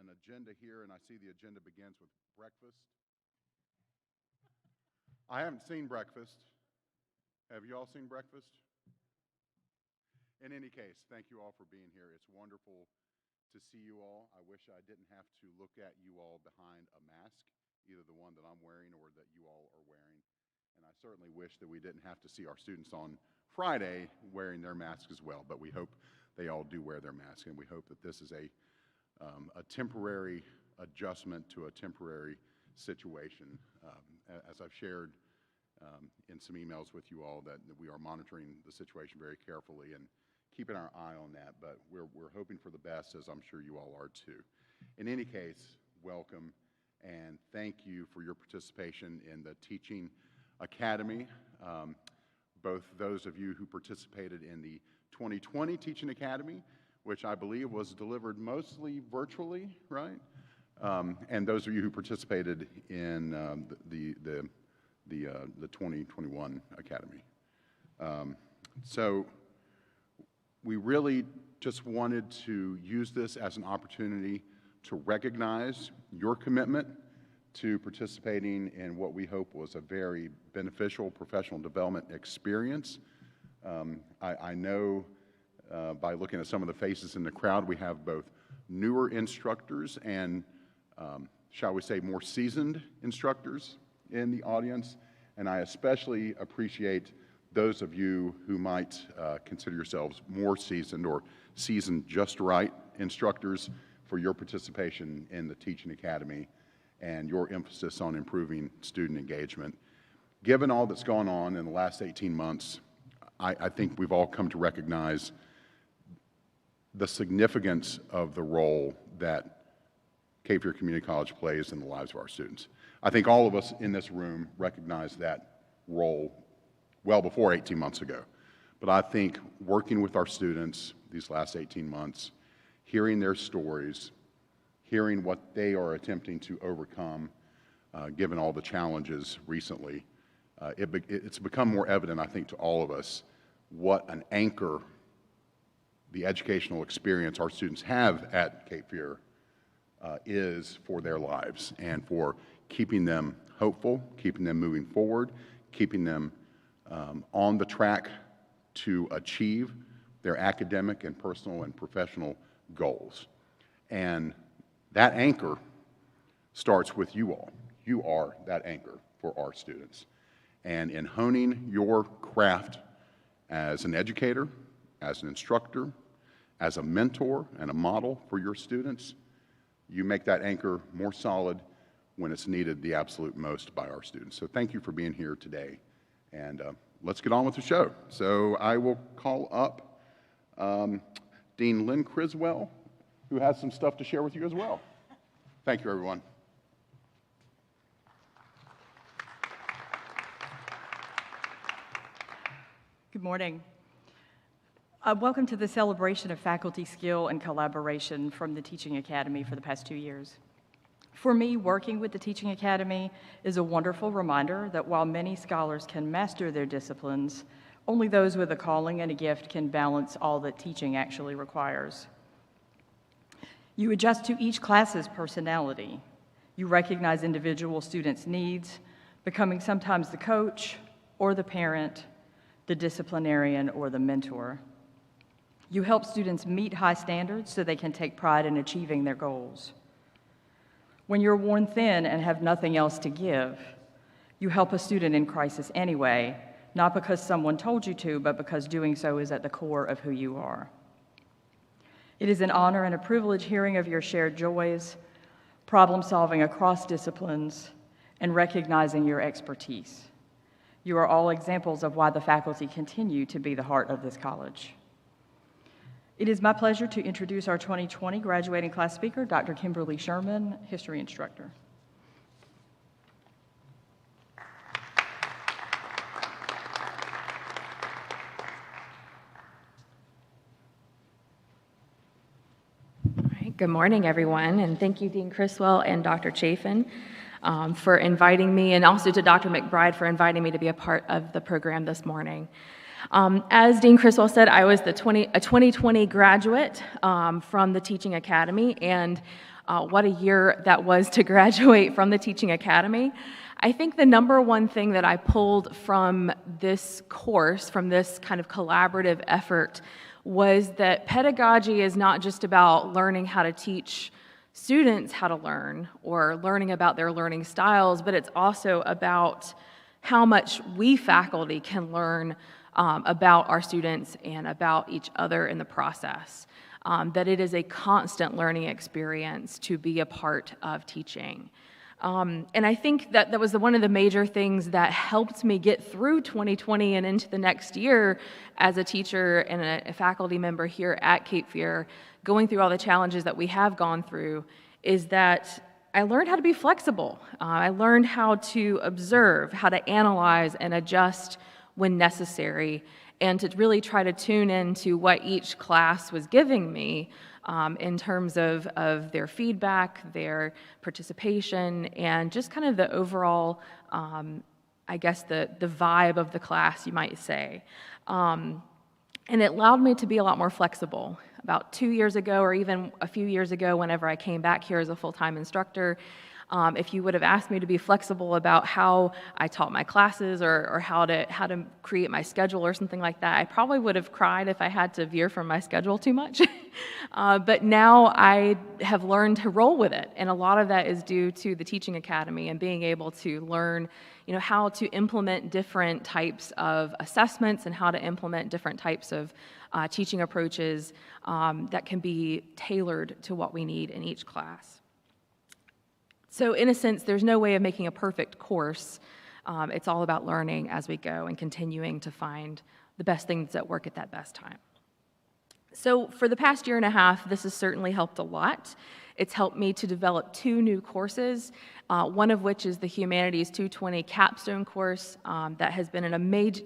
an agenda here, and I see the agenda begins with breakfast. I haven't seen breakfast. Have you all seen breakfast? In any case, thank you all for being here. It's wonderful to see you all. I wish I didn't have to look at you all behind a mask, either the one that I'm wearing or that you all are wearing. And I certainly wish that we didn't have to see our students on Friday wearing their masks as well, but we hope they all do wear their masks, and we hope that this is a temporary adjustment to a temporary situation. As I've shared in some emails with you all, that we are monitoring the situation very carefully and keeping our eye on that, but we're hoping for the best, as I'm sure you all are too. In any case, welcome, and thank you for your participation in the Teaching Academy. Both those of you who participated in the 2020 Teaching Academy, which I believe was delivered mostly virtually, right? And those of you who participated in the 2021 Academy. So we really just wanted to use this as an opportunity to recognize your commitment to participating in what we hope was a very beneficial professional development experience. I know by looking at some of the faces in the crowd, we have both newer instructors and, shall we say, more seasoned instructors in the audience, and I especially appreciate those of you who might consider yourselves more seasoned or seasoned just right instructors for your participation in the Teaching Academy and your emphasis on improving student engagement. Given all that's gone on in the last 18 months, I think we've all come to recognize the significance of the role that Cape Fear Community College plays in the lives of our students. I think all of us in this room recognize that role well before 18 months ago. But I think working with our students these last 18 months, hearing their stories, hearing what they are attempting to overcome, given all the challenges recently, it's become more evident, I think, to all of us what an anchor the educational experience our students have at Cape Fear is for their lives and for keeping them hopeful, keeping them moving forward, keeping them on the track to achieve their academic and personal and professional goals. And that anchor starts with you all. You are that anchor for our students. And in honing your craft as an educator, as an instructor, as a mentor and a model for your students, you make that anchor more solid when it's needed the absolute most by our students. So thank you for being here today. And let's get on with the show. So I will call up Dean Lynn Criswell, who has some stuff to share with you as well. Thank you, everyone. Good morning. Welcome to the celebration of faculty skill and collaboration from the Teaching Academy for the past 2 years. For me, working with the Teaching Academy is a wonderful reminder that while many scholars can master their disciplines, only those with a calling and a gift can balance all that teaching actually requires. You adjust to each class's personality. You recognize individual students' needs, becoming sometimes the coach or the parent, the disciplinarian or the mentor. You help students meet high standards so they can take pride in achieving their goals. When you're worn thin and have nothing else to give, you help a student in crisis anyway, not because someone told you to, but because doing so is at the core of who you are. It is an honor and a privilege hearing of your shared joys, problem solving across disciplines, and recognizing your expertise. You are all examples of why the faculty continue to be the heart of this college. It is my pleasure to introduce our 2020 graduating class speaker, Dr. Kimberly Sherman, history instructor. Good morning, everyone, and thank you, Dean Criswell and Dr. Chafin, for inviting me, and also to Dr. McBride for inviting me to be a part of the program this morning. As Dean Criswell said, I was a 2020 graduate from the Teaching Academy, and what a year that was to graduate from the Teaching Academy. I think the number one thing that I pulled from this course, from this kind of collaborative effort, was that pedagogy is not just about learning how to teach students how to learn or learning about their learning styles, but it's also about how much we faculty can learn about our students and about each other in the process. That it is a constant learning experience to be a part of teaching. And I think that was one of the major things that helped me get through 2020 and into the next year as a teacher and a faculty member here at Cape Fear, going through all the challenges that we have gone through, is that I learned how to be flexible. I learned how to observe, how to analyze and adjust when necessary, and to really try to tune into what each class was giving me in terms of their feedback, their participation, and just kind of the overall, I guess, the vibe of the class, you might say. And it allowed me to be a lot more flexible. About 2 years ago, or even a few years ago, whenever I came back here as a full-time instructor, if you would have asked me to be flexible about how I taught my classes or how to create my schedule or something like that, I probably would have cried if I had to veer from my schedule too much. But now I have learned to roll with it, and a lot of that is due to the Teaching Academy and being able to learn, how to implement different types of assessments and how to implement different types of teaching approaches that can be tailored to what we need in each class. So in a sense, there's no way of making a perfect course. It's all about learning as we go and continuing to find the best things that work at that best time. So for the past year and a half, this has certainly helped a lot. It's helped me to develop 2 new courses, one of which is the Humanities 220 Capstone course. That has been an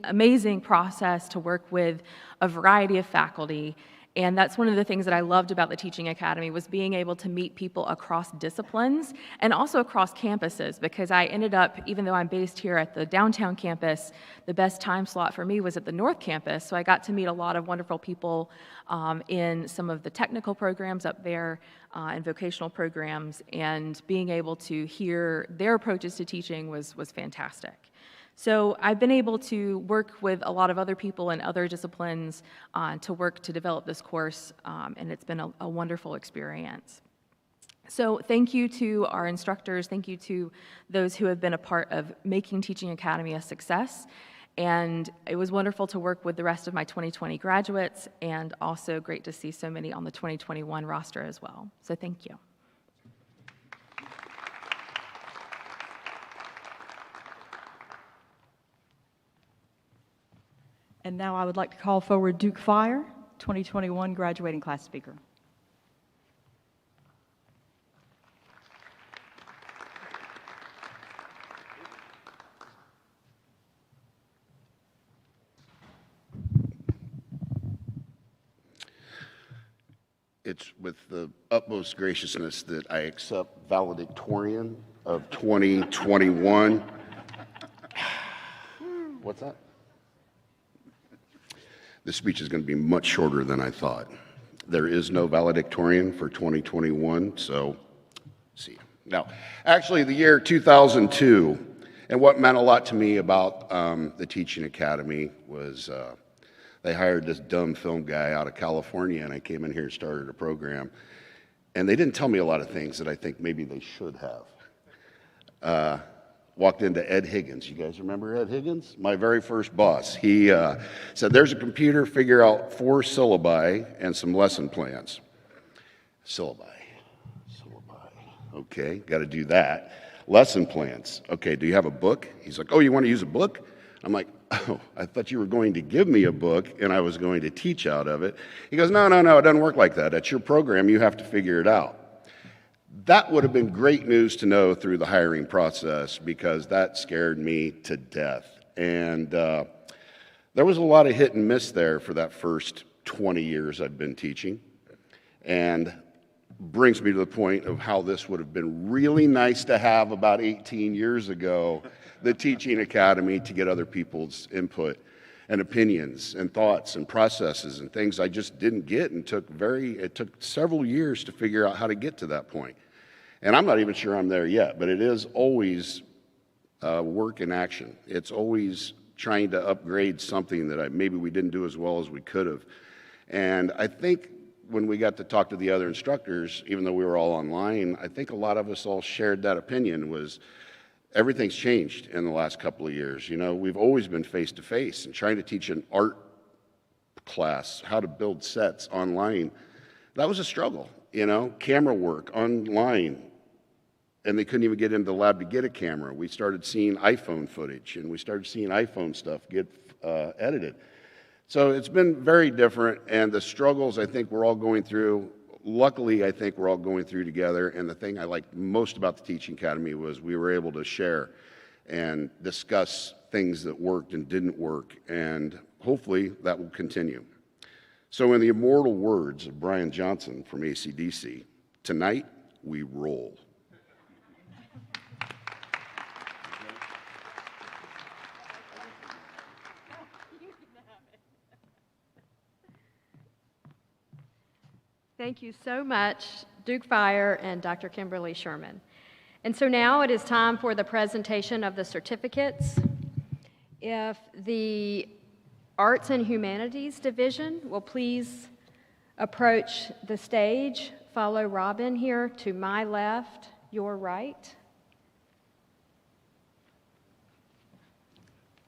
amazing process to work with a variety of faculty. And that's one of the things that I loved about the Teaching Academy, was being able to meet people across disciplines and also across campuses, because I ended up, even though I'm based here at the downtown campus, the best time slot for me was at the North Campus. So I got to meet a lot of wonderful people in some of the technical programs up there and vocational programs, and being able to hear their approaches to teaching was fantastic. So I've been able to work with a lot of other people in other disciplines to work to develop this course, and it's been a wonderful experience. So thank you to our instructors, thank you to those who have been a part of making Teaching Academy a success, and it was wonderful to work with the rest of my 2020 graduates, and also great to see so many on the 2021 roster as well. So thank you. And now I would like to call forward Duke Fire, 2021 graduating class speaker. It's with the utmost graciousness that I accept valedictorian of 2021. What's that? This speech is going to be much shorter than I thought. There is no valedictorian for 2021, so see you. Now, actually, the year 2002, and what meant a lot to me about the Teaching Academy was they hired this dumb film guy out of California, and I came in here and started a program. And they didn't tell me a lot of things that I think maybe they should have. Walked into Ed Higgins. You guys remember Ed Higgins? My very first boss. He said, there's a computer, figure out 4 syllabi and some lesson plans. Syllabi. Okay, got to do that. Lesson plans. Okay, do you have a book? He's like, oh, you want to use a book? I'm like, oh, I thought you were going to give me a book and I was going to teach out of it. He goes, no, it doesn't work like that. That's your program. You have to figure it out. That would have been great news to know through the hiring process, because that scared me to death. And there was a lot of hit and miss there for that first 20 years I've been teaching. And brings me to the point of how this would have been really nice to have about 18 years ago, the Teaching Academy, to get other people's input. and opinions and thoughts and processes and things I just didn't get, and it took several years to figure out how to get to that point. And I'm not even sure I'm there yet, but it is always work in action. It's always trying to upgrade something that maybe we didn't do as well as we could have. And I think when we got to talk to the other instructors, even though we were all online, I think a lot of us all shared that opinion was everything's changed in the last couple of years. You know, we've always been face-to-face, and trying to teach an art class how to build sets online, that was a struggle. You know, camera work online, and they couldn't even get into the lab to get a camera. We started seeing iPhone footage, and we started seeing iPhone stuff get edited. So it's been very different, and the struggles I think we're all going through, luckily I think we're all going through together, and the thing I liked most about the Teaching Academy was we were able to share and discuss things that worked and didn't work, and hopefully that will continue. So in the immortal words of Brian Johnson from AC/DC, tonight we roll. Thank you so much, Duke Fire and Dr. Kimberly Sherman. And so now it is time for the presentation of the certificates. If the Arts and Humanities Division will please approach the stage, follow Robin here to my left, your right.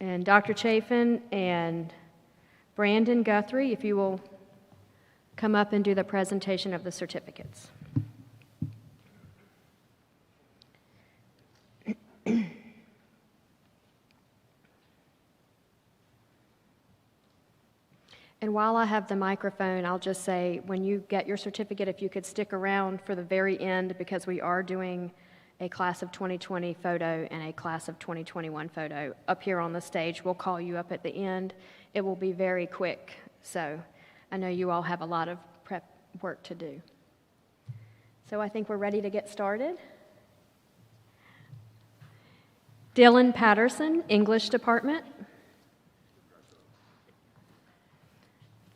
And Dr. Chafin and Brandon Guthrie, if you will come up and do the presentation of the certificates. And while I have the microphone, I'll just say, when you get your certificate, if you could stick around for the very end, because we are doing a class of 2020 photo and a class of 2021 photo up here on the stage. We'll call you up at the end. It will be very quick, so I know you all have a lot of prep work to do. So I think we're ready to get started. Dylan Patterson, English Department.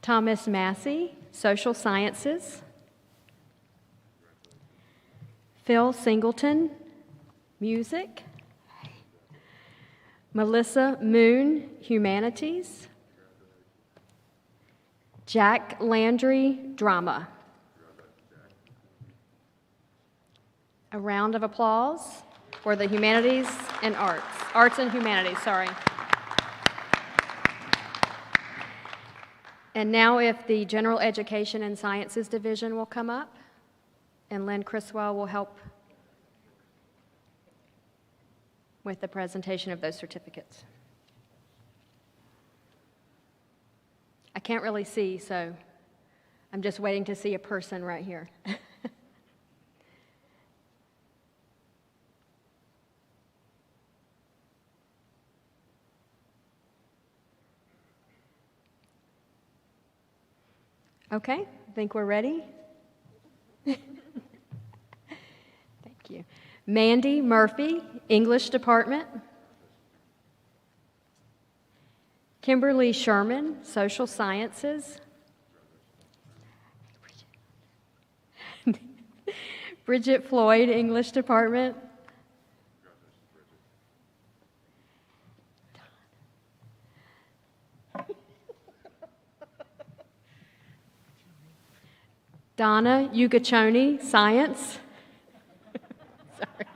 Thomas Massey, Social Sciences. Phil Singleton, Music. Melissa Moon, Humanities. Jack Landry, Drama. A round of applause for the Humanities and Arts and Humanities, sorry. And now if the General Education and Sciences Division will come up, and Lynn Criswell will help with the presentation of those certificates. I can't really see, so I'm just waiting to see a person right here. Okay, I think we're ready. Thank you. Mandy Murphy, English Department. Kimberly Sherman, Social Sciences. Bridget Floyd, English Department. Donna Ugachoni, Science. Sorry.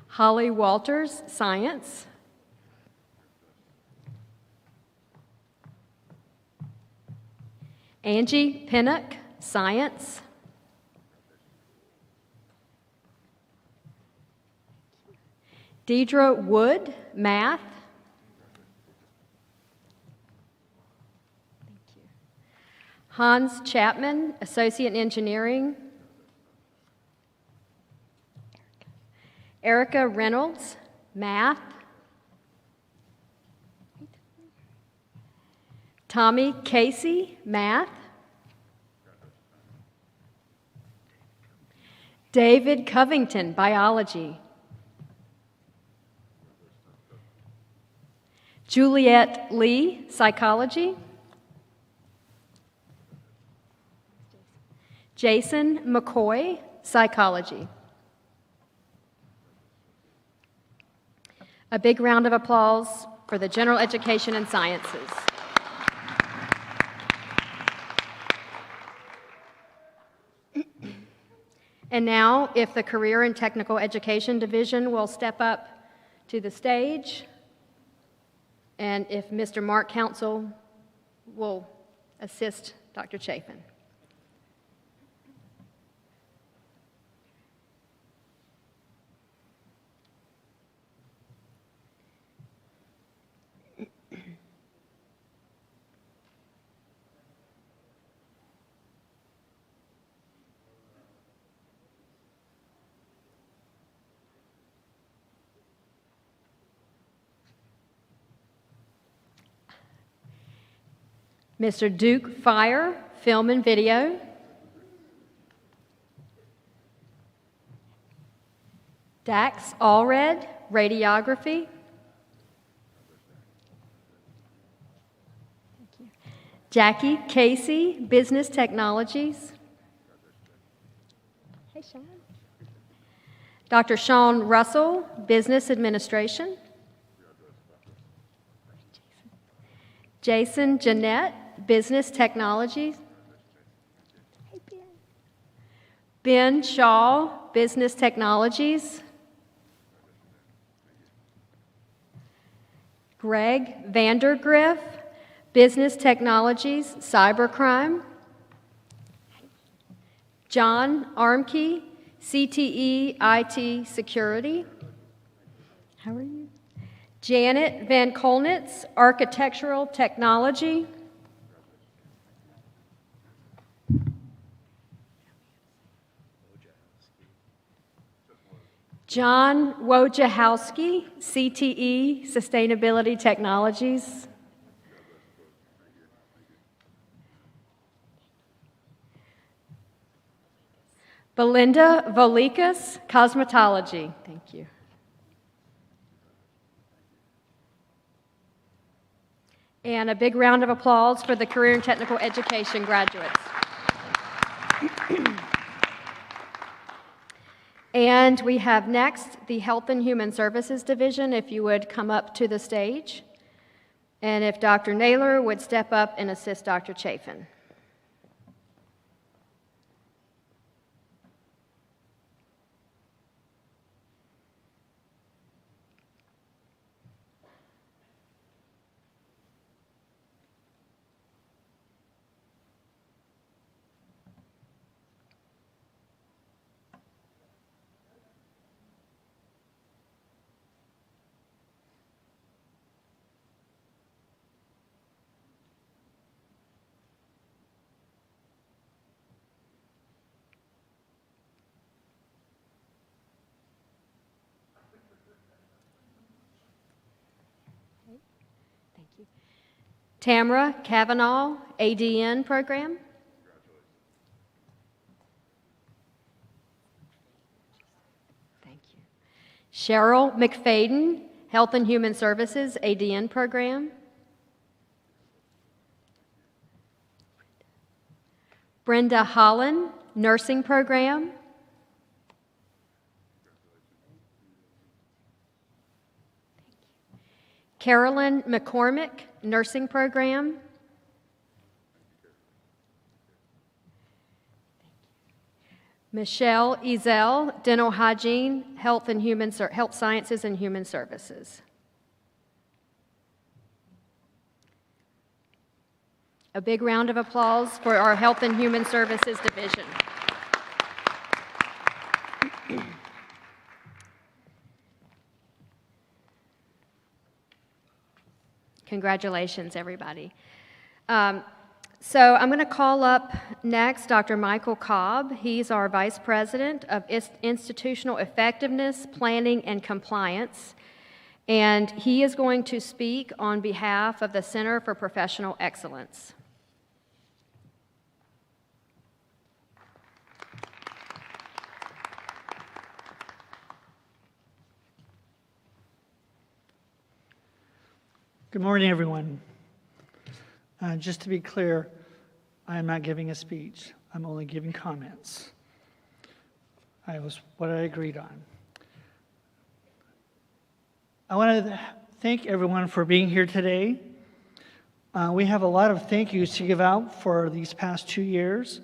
Holly Walters, Science. Angie Pinnock, Science. Deidre Wood, Math. Hans Chapman, Associate in Engineering. Erica Reynolds, Math. Tommy Casey, Math. David Covington, Biology. Juliet Lee, Psychology. Jason McCoy, Psychology. A big round of applause for the General Education and Sciences. And now, if the Career and Technical Education Division will step up to the stage, and if Mr. Mark Council will assist Dr. Chafin. Mr. Duke Fire, Film and Video. Dax Allred, Radiography. Jackie Casey, Business Technologies. Hey, Sean. Dr. Sean Russell, Business Administration. Jason Jeanette, Business Technologies. Hey, Ben. Ben Shaw, Business Technologies. Greg Vandergriff, Business Technologies, Cybercrime. John Armkey, CTE IT Security. How are you? Janet Van Kolnitz, Architectural Technology. John Wojciechowski, CTE Sustainability Technologies. Belinda Volikas, Cosmetology. Thank you. And a big round of applause for the Career and Technical Education graduates. And we have next the Health and Human Services Division, if you would come up to the stage. And if Dr. Naylor would step up and assist Dr. Chafin. Tamara Kavanaugh, ADN program. Thank you. Cheryl McFadden, Health and Human Services, ADN program. Brenda Holland, Nursing program. Carolyn McCormick, Nursing program. Michelle Ezel, Dental Hygiene, Health Sciences and Human Services. A big round of applause for our Health and Human Services Division. Congratulations, everybody. So I'm going to call up next Dr. Michael Cobb. He's our Vice President of Institutional Effectiveness, Planning, and Compliance. And he is going to speak on behalf of the Center for Professional Excellence. Good morning, everyone. Just to be clear, I am not giving a speech. I'm only giving comments. What I agreed on. I want to thank everyone for being here today. We have a lot of thank yous to give out for these past 2 years.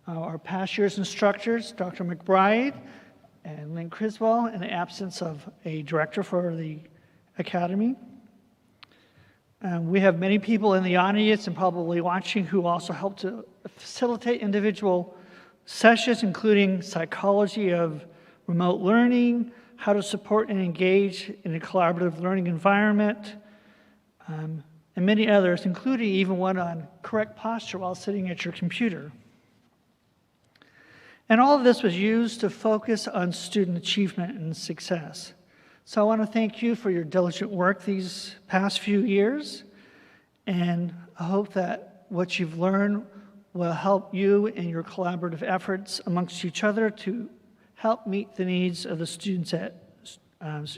Our past year's instructors, Dr. McBride and Lynn Criswell, in the absence of a director for the academy. We have many people in the audience and probably watching who also help to facilitate individual sessions, including psychology of remote learning, how to support and engage in a collaborative learning environment, and many others, including even one on correct posture while sitting at your computer. And all of this was used to focus on student achievement and success. So I want to thank you for your diligent work these past few years, and I hope that what you've learned will help you in your collaborative efforts amongst each other to help meet the needs of the students at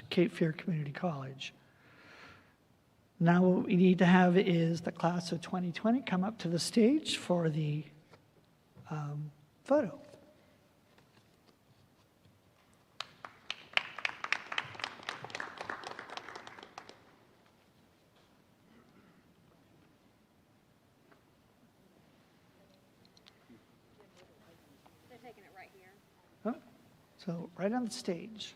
Cape Fear Community College. Now what we need to have is the class of 2020 come up to the stage for the photo. So right on the stage.